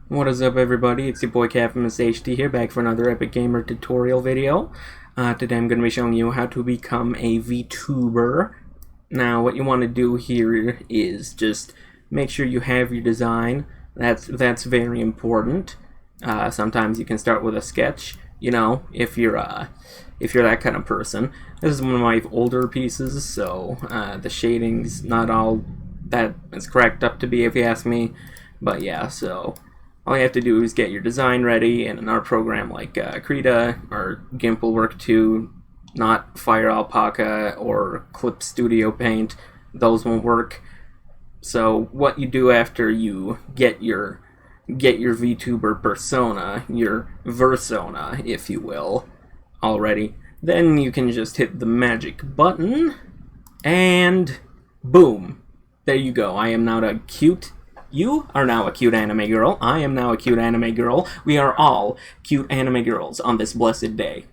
What is up, everybody? It's your boy Captain's HD here, back for another Epic Gamer tutorial video. Today I'm going to be showing you how to become a VTuber. Now, what you want to do here is just make sure you have your design. That's very important. Sometimes you can start with a sketch, you know, if you're that kind of person. This is one of my older pieces, so the shading's not all that it's cracked up to be, if you ask me. But yeah, so all you have to do is get your design ready, and in our program like Krita or GIMP will work too, not Fire Alpaca or Clip Studio Paint. Those won't work. So what you do after you get your VTuber persona, your virsona, if you will, already, then you can just hit the magic button, and boom, there you go. You are now a cute anime girl. I am now a cute anime girl. We are all cute anime girls on this blessed day.